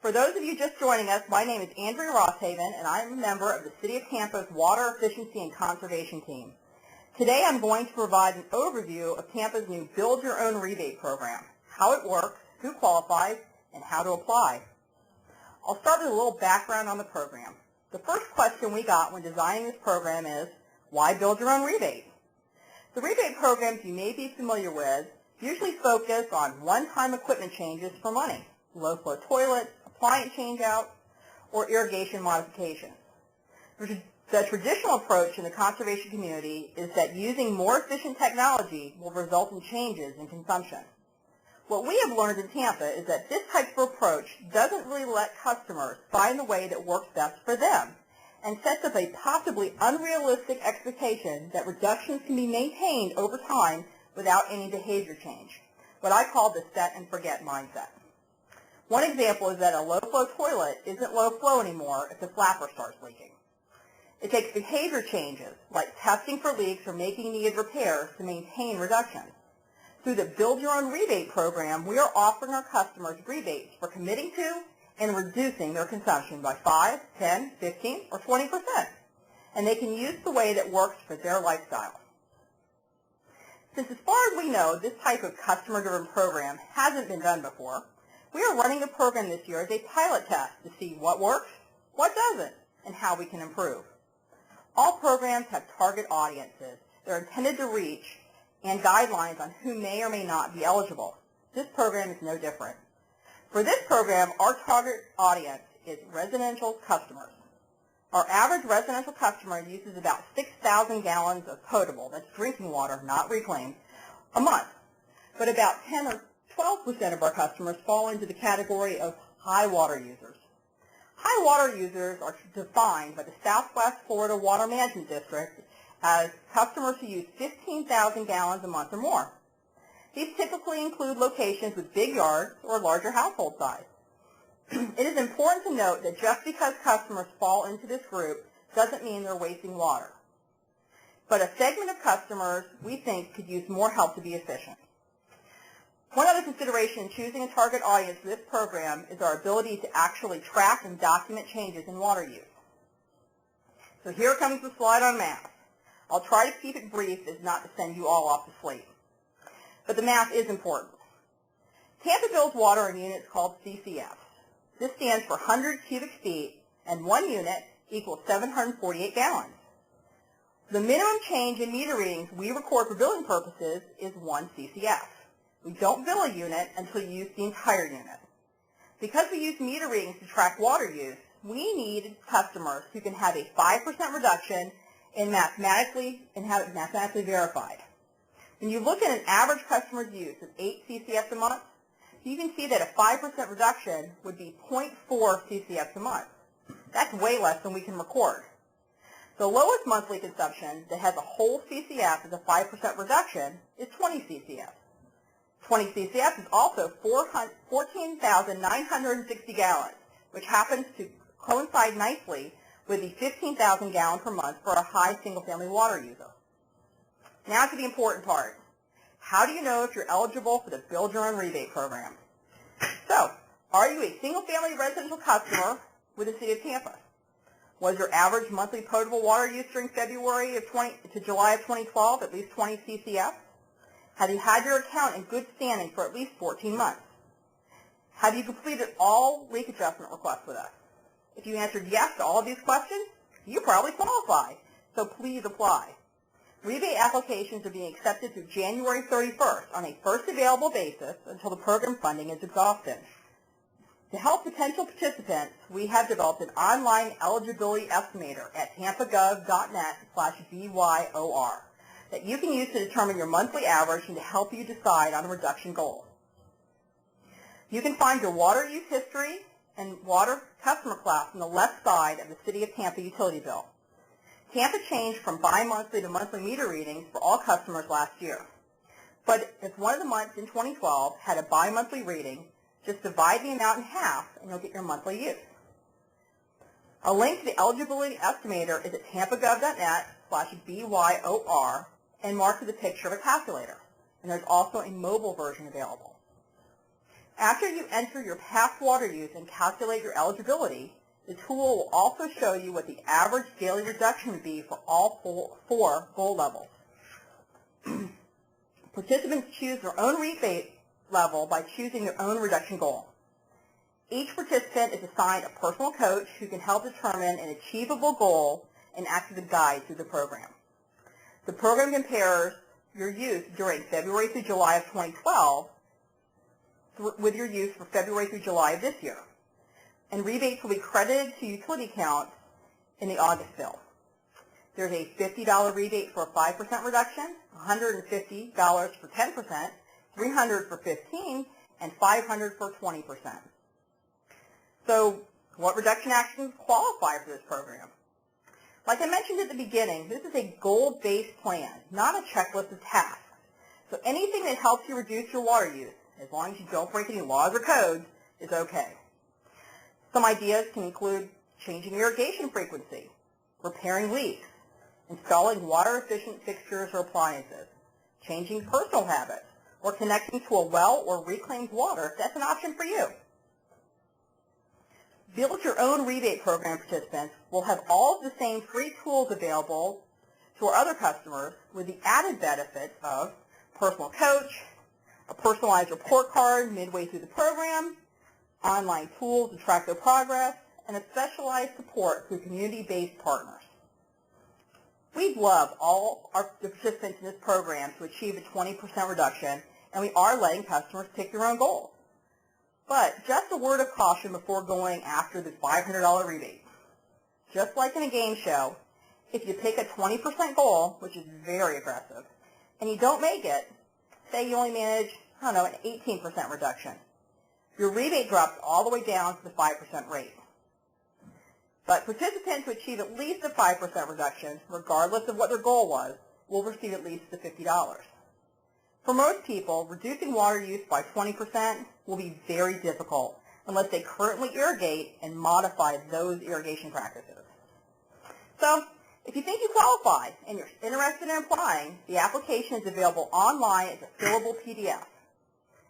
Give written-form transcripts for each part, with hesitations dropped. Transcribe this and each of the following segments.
For those of you just joining us, my name is Andrea Roshaven, and I am a member of the City of Tampa's Water Efficiency and Conservation Team. Today I'm going to provide an overview of Tampa's new Build Your Own Rebate program, how it works, who qualifies, and how to apply. I'll start with a little background on the program. The first question we got when designing this program is, why build your own rebate? The rebate programs you may be familiar with usually focus on one-time equipment changes for money, low-flow toilets, appliance change-outs, or irrigation modifications. The traditional approach in the conservation community is that using more efficient technology will result in changes in consumption. What we have learned in Tampa is that this type of approach doesn't really let customers find the way that works best for them and sets up a possibly unrealistic expectation that reductions can be maintained over time without any behavior change, what I call the set and forget mindset. One example is that a low-flow toilet isn't low-flow anymore if the flapper starts leaking. It takes behavior changes, like testing for leaks or making needed repairs, to maintain reductions. Through the Build Your Own Rebate program, we are offering our customers rebates for committing to and reducing their consumption by 5, 10, 15, or 20%. And they can use the way that works for their lifestyle. Since as far as we know, this type of customer-driven program hasn't been done before, we are running the program this year as a pilot test to see what works, what doesn't, and how we can improve. All programs have target audiences they're intended to reach and guidelines on who may or may not be eligible. This program is no different. For this program, our target audience is residential customers. Our average residential customer uses about 6,000 gallons of potable, that's drinking water, not reclaimed, a month. But about 10 or 12% of our customers fall into the category of high water users. High water users are defined by the Southwest Florida Water Management District as customers who use 15,000 gallons a month or more. These typically include locations with big yards or larger household size. It is important to note that just because customers fall into this group doesn't mean they're wasting water. But a segment of customers we think could use more help to be efficient. One other consideration in choosing a target audience for this program is our ability to actually track and document changes in water use. So here comes the slide on math. I'll try to keep it brief as not to send you all off to sleep. But the math is important. Tampa bills water in units called CCFs. This stands for 100 cubic feet, and 1 unit equals 748 gallons. The minimum change in meter readings we record for billing purposes is 1 CCF. We don't bill a unit until you use the entire unit. Because we use meter readings to track water use, we need customers who can have a 5% reduction and have it mathematically verified. When you look at an average customer's use of 8 CCFs a month, you can see that a 5% reduction would be 0.4 CCFs a month. That's way less than we can record. The lowest monthly consumption that has a whole CCF as a 5% reduction is 20 CCFs. 20 CCFs is also 14,960 gallons, which happens to coincide nicely with the 15,000 gallons per month for a high single-family water user. Now to the important part. How do you know if you're eligible for the Build Your Own Rebate program? So, are you a single-family residential customer with the City of Tampa? Was your average monthly potable water use during February to July of 2012 at least 20 CCF? Have you had your account in good standing for at least 14 months? Have you completed all leak adjustment requests with us? If you answered yes to all of these questions, you probably qualify, so please apply. Rebate applications are being accepted through January 31st on a first available basis until the program funding is exhausted. To help potential participants, we have developed an online eligibility estimator at tampagov.net/BYOR that you can use to determine your monthly average and to help you decide on a reduction goal. You can find your water use history and water customer class on the left side of the City of Tampa utility bill. Tampa changed from bi-monthly to monthly meter readings for all customers last year. But if one of the months in 2012 had a bi-monthly reading, just divide the amount in half and you'll get your monthly use. A link to the eligibility estimator is at tampagov.net/BYOR and marked with a picture of a calculator. And there's also a mobile version available. After you enter your past water use and calculate your eligibility, the tool will also show you what the average daily reduction would be for all four goal levels. Participants choose their own rebate level by choosing their own reduction goal. Each participant is assigned a personal coach who can help determine an achievable goal and act as a guide through the program. The program compares your use during February through July of 2012 with your use for February through July of this year. And rebates will be credited to utility accounts in the August bill. There's a $50 rebate for a 5% reduction, $150 for 10%, $300 for 15%, and $500 for 20%. So what reduction actions qualify for this program? Like I mentioned at the beginning, this is a goal-based plan, not a checklist of tasks. So anything that helps you reduce your water use, as long as you don't break any laws or codes, is okay. Some ideas can include changing irrigation frequency, repairing leaks, installing water-efficient fixtures or appliances, changing personal habits, or connecting to a well or reclaimed water if that's an option for you. Build Your Own Rebate program participants will have all of the same free tools available to our other customers with the added benefits of personal coach, a personalized report card midway through the program, online tools to track their progress, and a specialized support through community-based partners. We'd love all the participants in this program to achieve a 20% reduction, and we are letting customers pick their own goals. But just a word of caution before going after the $500 rebate. Just like in a game show, if you pick a 20% goal, which is very aggressive, and you don't make it, say you only manage, an 18% reduction, your rebate drops all the way down to the 5% rate. But participants who achieve at least a 5% reduction, regardless of what their goal was, will receive at least the $50. For most people, reducing water use by 20% will be very difficult unless they currently irrigate and modify those irrigation practices. So, if you think you qualify and you're interested in applying, the application is available online as a fillable PDF.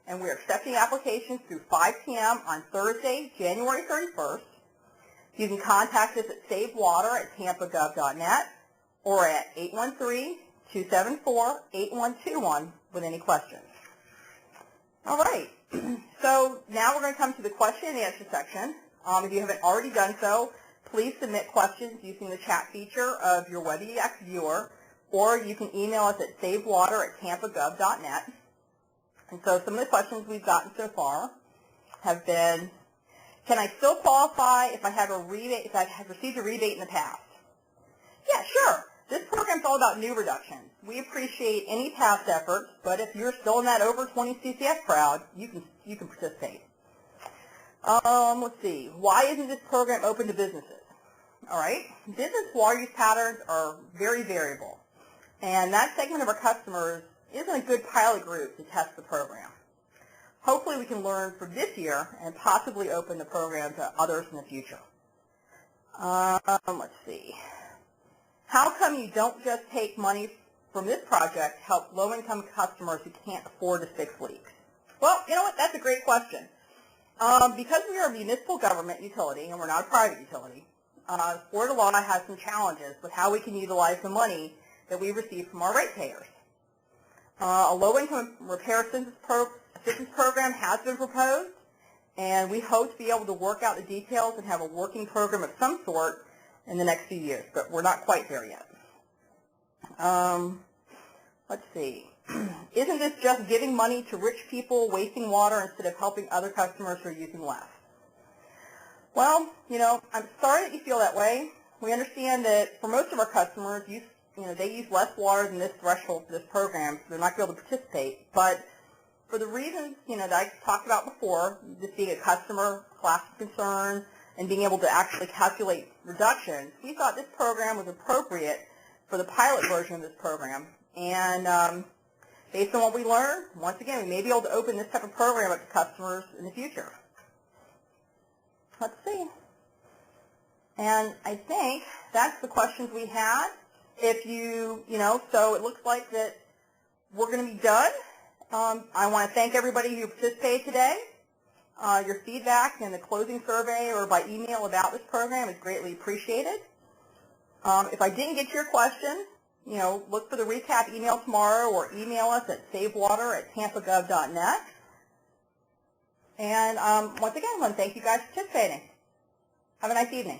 And we're accepting applications through 5 p.m. on Thursday, January 31st. You can contact us at savewater@tampagov.net or at 813-274-8121 with any questions. All right, so now we're going to come to the question and answer section. If you haven't already done so, please submit questions using the chat feature of your WebEx viewer, or you can email us at savewater@tampagov.net. And so some of the questions we've gotten so far have been, can I still qualify if I have a rebate, if I have received a rebate in the past? Yeah, sure. This program is all about new reductions. We appreciate any past efforts, but if you're still in that over 20 CCF crowd, you can participate. Let's see. Why isn't this program open to businesses? All right. Business water use patterns are very variable, and that segment of our customers isn't a good pilot group to test the program. Hopefully we can learn from this year and possibly open the program to others in the future. Let's see. How come you don't just take money from this project to help low-income customers who can't afford to fix leaks? Well, you know what? That's a great question. Because we are a municipal government utility and we're not a private utility, Florida law has some challenges with how we can utilize the money that we receive from our ratepayers. A low-income repair assistance program has been proposed, and we hope to be able to work out the details and have a working program of some sort in the next few years, but we're not quite there yet. Let's see. Isn't this just giving money to rich people wasting water instead of helping other customers who are using less? Well, I'm sorry that you feel that way. We understand that for most of our customers, they use less water than this threshold for this program, so they're not going to be able to participate. But for the reasons, that I talked about before, this being a customer class of concern and being able to actually calculate reductions, we thought this program was appropriate for the pilot version of this program. And based on what we learned, once again, we may be able to open this type of program up to customers in the future. Let's see. And I think that's the questions we had. If so it looks like that we're going to be done. I want to thank everybody who participated today. Your feedback in the closing survey or by email about this program is greatly appreciated. If I didn't get to your question, look for the recap email tomorrow or email us at savewater@tampagov.net. And once again, I want to thank you guys for participating. Have a nice evening.